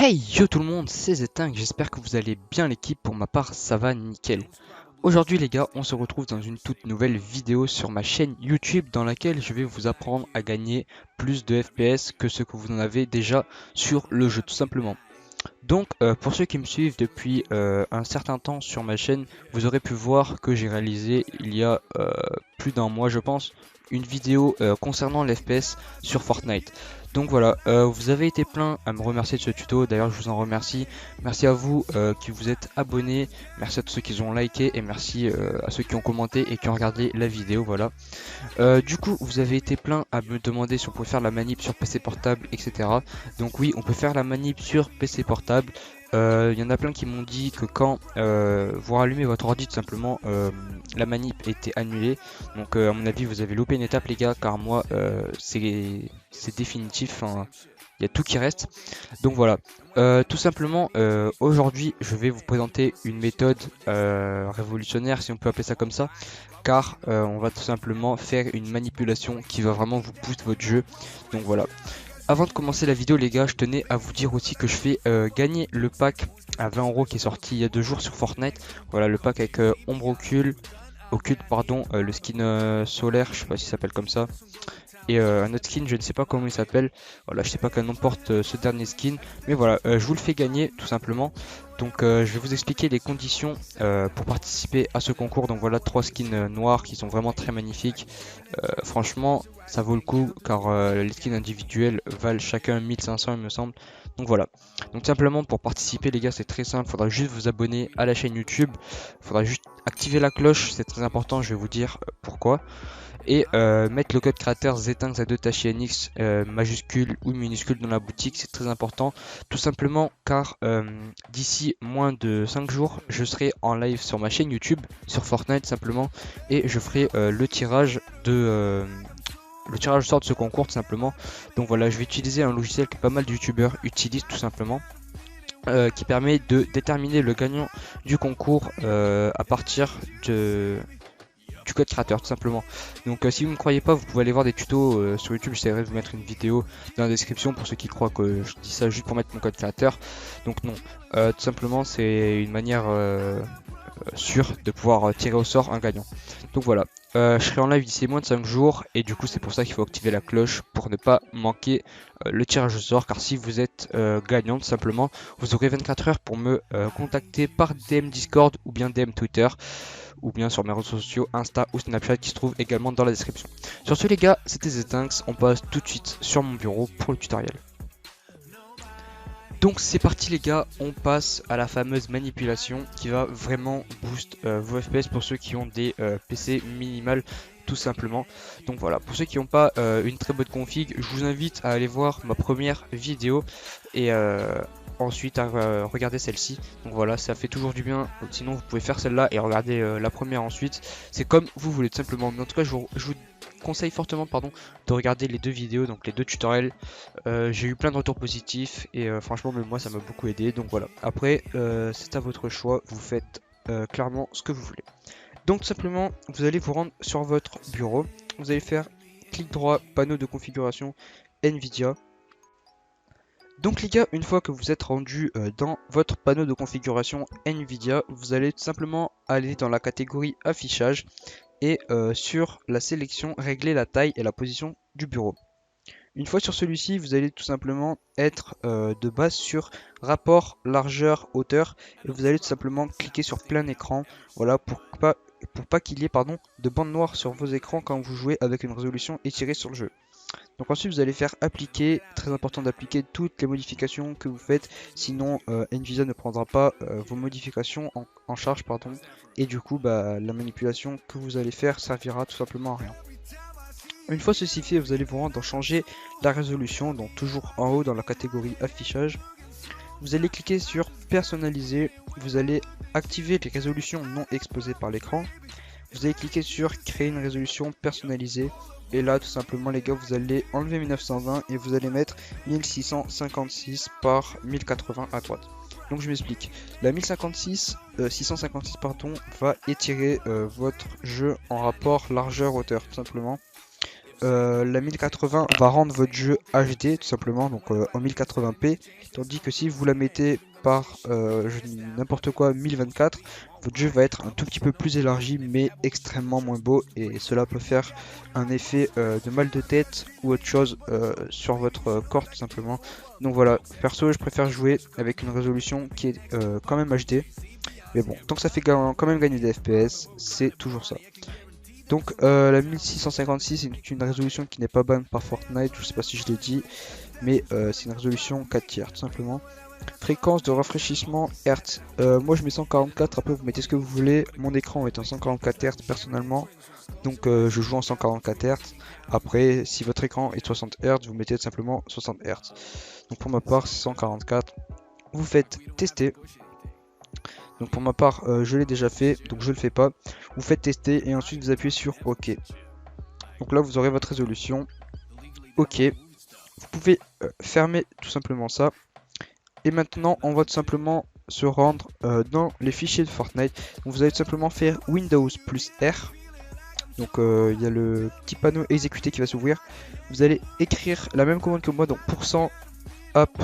Hey yo tout le monde, c'est Zeting, j'espère que vous allez bien l'équipe, pour ma part ça va nickel. Aujourd'hui les gars, on se retrouve dans une toute nouvelle vidéo sur ma chaîne YouTube dans laquelle je vais vous apprendre à gagner plus de FPS que ce que vous en avez déjà sur le jeu tout simplement. Donc pour ceux qui me suivent depuis un certain temps sur ma chaîne, vous aurez pu voir que j'ai réalisé il y a plus d'un mois je pense, une vidéo concernant l'FPS sur Fortnite. Donc voilà, vous avez été plein à me remercier de ce tuto, d'ailleurs je vous en remercie. Merci à vous qui vous êtes abonnés, merci à tous ceux qui ont liké et merci à ceux qui ont commenté et qui ont regardé la vidéo, voilà. Du coup, vous avez été plein à me demander si on pouvait faire la manip sur PC portable, etc. Donc oui, on peut faire la manip sur PC portable. Il y en a plein qui m'ont dit que quand vous rallumez votre ordi, tout simplement, la manip était annulée. Donc à mon avis, vous avez loupé une étape les gars, car moi, c'est définitif. Hein. Il y a tout qui reste. Donc voilà, tout simplement, aujourd'hui, je vais vous présenter une méthode révolutionnaire, si on peut appeler ça comme ça, car on va tout simplement faire une manipulation qui va vraiment vous booster votre jeu. Donc voilà. Avant de commencer la vidéo les gars, je tenais à vous dire aussi que je fais gagner le pack à 20 € qui est sorti il y a 2 jours sur Fortnite. Voilà le pack avec ombre occulte pardon, le skin solaire, je sais pas si ça s'appelle comme ça. Et un autre skin, je ne sais pas comment il s'appelle. Voilà, je sais pas quel nom porte ce dernier skin. Mais voilà, je vous le fais gagner tout simplement. Donc je vais vous expliquer les conditions pour participer à ce concours. Donc voilà, 3 skins noirs qui sont vraiment très magnifiques. Franchement, ça vaut le coup car les skins individuels valent chacun 1500 il me semble. Donc voilà. Donc simplement pour participer les gars, c'est très simple. Faudra juste vous abonner à la chaîne YouTube. Faudra juste activer la cloche, c'est très important. Je vais vous dire pourquoi. Et mettre le code créateur Zeting Z2TACHINX majuscule ou minuscule dans la boutique, c'est très important, tout simplement car d'ici moins de 5 jours je serai en live sur ma chaîne YouTube sur Fortnite simplement, et je ferai le tirage au sort de ce concours tout simplement. Donc voilà, je vais utiliser un logiciel que pas mal de youtubeurs utilisent tout simplement, qui permet de déterminer le gagnant du concours à partir du code créateur tout simplement. Donc si vous ne croyez pas, vous pouvez aller voir des tutos sur YouTube. J'essaierai de vous mettre une vidéo dans la description pour ceux qui croient que je dis ça juste pour mettre mon code créateur. Donc non, tout simplement c'est une manière sûre de pouvoir tirer au sort un gagnant. Donc voilà, je serai en live d'ici moins de 5 jours et du coup c'est pour ça qu'il faut activer la cloche pour ne pas manquer le tirage au sort, car si vous êtes gagnant tout simplement, vous aurez 24 heures pour me contacter par DM Discord ou bien DM Twitter, ou bien sur mes réseaux sociaux Insta ou Snapchat qui se trouvent également dans la description. Sur ce les gars, c'était Zetinx, on passe tout de suite sur mon bureau pour le tutoriel. Donc c'est parti les gars, on passe à la fameuse manipulation qui va vraiment boost vos FPS pour ceux qui ont des PC minimales tout simplement. Donc voilà, pour ceux qui n'ont pas une très bonne config, je vous invite à aller voir ma première vidéo et ensuite à regarder celle-ci. Donc voilà, ça fait toujours du bien. Sinon vous pouvez faire celle-là et regarder la première ensuite. C'est comme vous voulez tout simplement. Mais en tout cas, je vous conseille fortement de regarder les deux vidéos, donc les deux tutoriels. J'ai eu plein de retours positifs et franchement même moi ça m'a beaucoup aidé. Donc voilà, après c'est à votre choix, vous faites clairement ce que vous voulez. Donc tout simplement, vous allez vous rendre sur votre bureau, vous allez faire clic droit, panneau de configuration Nvidia. Donc les gars, une fois que vous êtes rendu dans votre panneau de configuration Nvidia, vous allez tout simplement aller dans la catégorie affichage et sur la sélection régler la taille et la position du bureau. Une fois sur celui-ci, vous allez tout simplement être de base sur rapport largeur hauteur et vous allez tout simplement cliquer sur plein écran, voilà, pour pas qu'il y ait de bandes noires sur vos écrans quand vous jouez avec une résolution étirée sur le jeu. Donc ensuite vous allez faire appliquer, très important d'appliquer toutes les modifications que vous faites, sinon Nvidia ne prendra pas vos modifications en charge et du coup la manipulation que vous allez faire servira tout simplement à rien. Une fois ceci fait, vous allez vous rendre dans changer la résolution, donc toujours en haut dans la catégorie affichage. Vous allez cliquer sur personnaliser, vous allez activer les résolutions non exposées par l'écran. Vous allez cliquer sur créer une résolution personnalisée. Et là tout simplement les gars, vous allez enlever 1920 et vous allez mettre 1656 par 1080 à droite. Donc je m'explique, la 656 va étirer votre jeu en rapport largeur hauteur tout simplement. la 1080 va rendre votre jeu HD tout simplement, donc en 1080p, tandis que si vous la mettez par n'importe quoi 1024, votre jeu va être un tout petit peu plus élargi mais extrêmement moins beau, et cela peut faire un effet de mal de tête ou autre chose sur votre corps tout simplement. Donc voilà, perso je préfère jouer avec une résolution qui est quand même HD, mais bon, tant que ça fait quand même gagner des FPS, c'est toujours ça. Donc la 1656 c'est une résolution qui n'est pas banne par Fortnite, je sais pas si je l'ai dit, mais c'est une résolution 4 tiers tout simplement. Fréquence de rafraîchissement Hz, moi je mets 144, après vous mettez ce que vous voulez, mon écran est en 144 Hz personnellement, donc je joue en 144 Hz. Après si votre écran est 60 Hz, vous mettez tout simplement 60 Hz. Donc pour ma part c'est 144, vous faites tester. Donc pour ma part, je l'ai déjà fait, donc je le fais pas. Vous faites tester et ensuite vous appuyez sur OK. Donc là vous aurez votre résolution. OK. Vous pouvez fermer tout simplement ça. Et maintenant on va tout simplement se rendre dans les fichiers de Fortnite. Donc vous allez tout simplement faire Windows plus R. Donc il y a le petit panneau exécuter qui va s'ouvrir. Vous allez écrire la même commande que moi, donc %app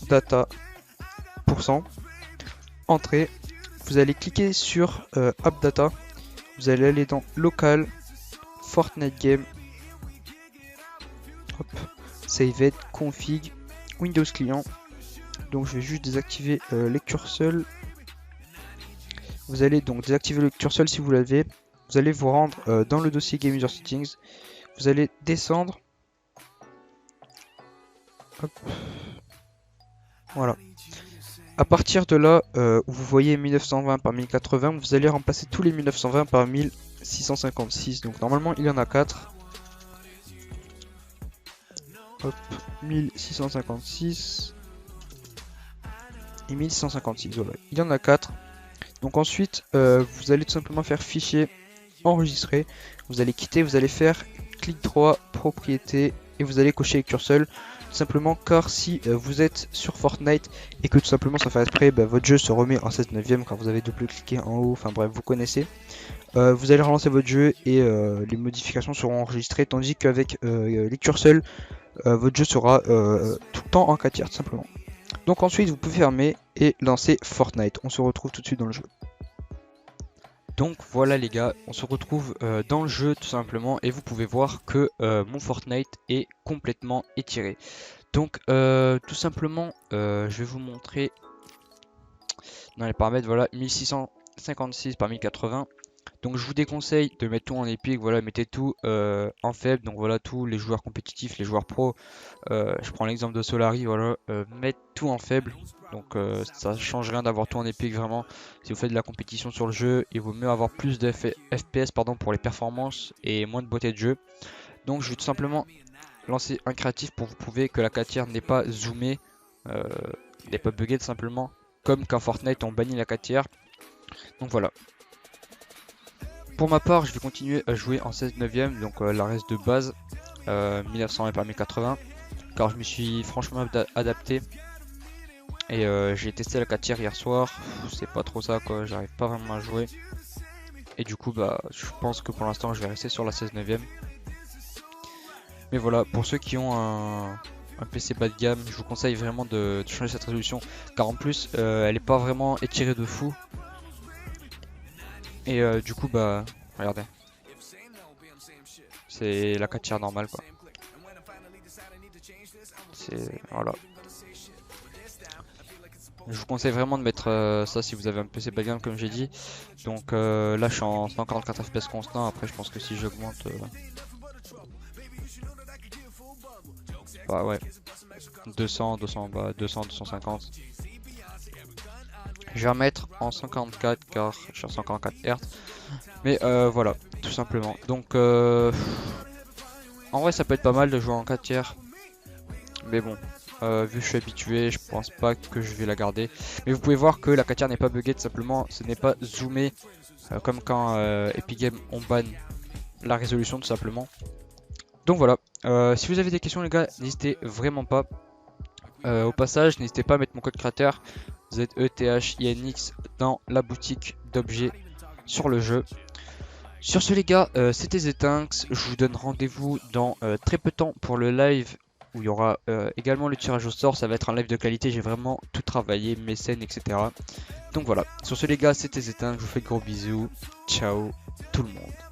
data %. Entrée. Vous allez cliquer sur App Data, vous allez aller dans Local, Fortnite Game, hop, Saved, Config, Windows Client. Donc je vais juste désactiver lecture seule. Vous allez donc désactiver lecture seule si vous l'avez. Vous allez vous rendre dans le dossier Game User Settings. Vous allez descendre. Hop. Voilà. À partir de là, où vous voyez 1920 par 1080, vous allez remplacer tous les 1920 par 1656. Donc normalement, il y en a 4. Hop, 1656 et 1656. Voilà, il y en a 4. Donc ensuite, vous allez tout simplement faire fichier, enregistrer. Vous allez quitter, vous allez faire clic droit, propriété, et vous allez cocher lecture seule. Tout simplement car si vous êtes sur Fortnite et que tout simplement ça fait exprès, votre jeu se remet en 16/9 quand vous avez double-cliqué en haut, enfin bref, vous connaissez. Vous allez relancer votre jeu et les modifications seront enregistrées, tandis qu'avec lecture seule, votre jeu sera tout le temps en 4 tiers tout simplement. Donc ensuite vous pouvez fermer et lancer Fortnite. On se retrouve tout de suite dans le jeu. Donc voilà les gars, on se retrouve dans le jeu tout simplement, et vous pouvez voir que mon Fortnite est complètement étiré. Donc tout simplement, je vais vous montrer dans les paramètres, voilà, 1656 par 1080. Donc je vous déconseille de mettre tout en épique, voilà, mettez tout en faible. Donc voilà, tous les joueurs compétitifs, les joueurs pro, je prends l'exemple de Solari, voilà, mettre tout en faible. Donc ça change rien d'avoir tout en épique, vraiment. Si vous faites de la compétition sur le jeu, il vaut mieux avoir plus de FPS pardon, pour les performances et moins de beauté de jeu. Donc je vais tout simplement lancer un créatif pour vous prouver que la 4 tiers n'est pas zoomée, n'est pas buggée tout simplement, comme quand Fortnite on bannit la 4 tiers. Donc voilà. Pour ma part, je vais continuer à jouer en 16/9, donc la reste de base, 1920 par 1080, car je me suis franchement adapté. Et j'ai testé la 4 tiers hier soir, c'est pas trop ça quoi, j'arrive pas vraiment à jouer. Et du coup bah je pense que pour l'instant je vais rester sur la 16/9. Mais voilà, pour ceux qui ont un PC bas de gamme, je vous conseille vraiment de changer cette résolution, car en plus elle est pas vraiment étirée de fou. Et du coup bah regardez, c'est la 4 tiers normale quoi. C'est voilà. Je vous conseille vraiment de mettre ça si vous avez un PC bas de gamme comme j'ai dit. Donc là je suis en 144 FPS constant. Après je pense que si j'augmente bah ouais 200, 250. Je vais remettre en 144 car je suis en 144 Hz. Mais voilà, tout simplement. Donc en vrai ça peut être pas mal de jouer en 4 tiers. Mais bon, vu que je suis habitué, je pense pas que je vais la garder. Mais vous pouvez voir que la 4 tiers n'est pas buggée, tout simplement. Ce n'est pas zoomé comme quand Epic Games on ban la résolution tout simplement. Donc voilà, si vous avez des questions les gars, n'hésitez vraiment pas. Au passage, n'hésitez pas à mettre mon code créateur ZETHINX dans la boutique d'objets sur le jeu. Sur ce les gars, c'était Zetinx, je vous donne rendez-vous dans très peu de temps pour le live où il y aura également le tirage au sort. Ça va être un live de qualité, j'ai vraiment tout travaillé, mes scènes, etc. Donc voilà, sur ce les gars, c'était Zetinx, je vous fais de gros bisous, ciao tout le monde.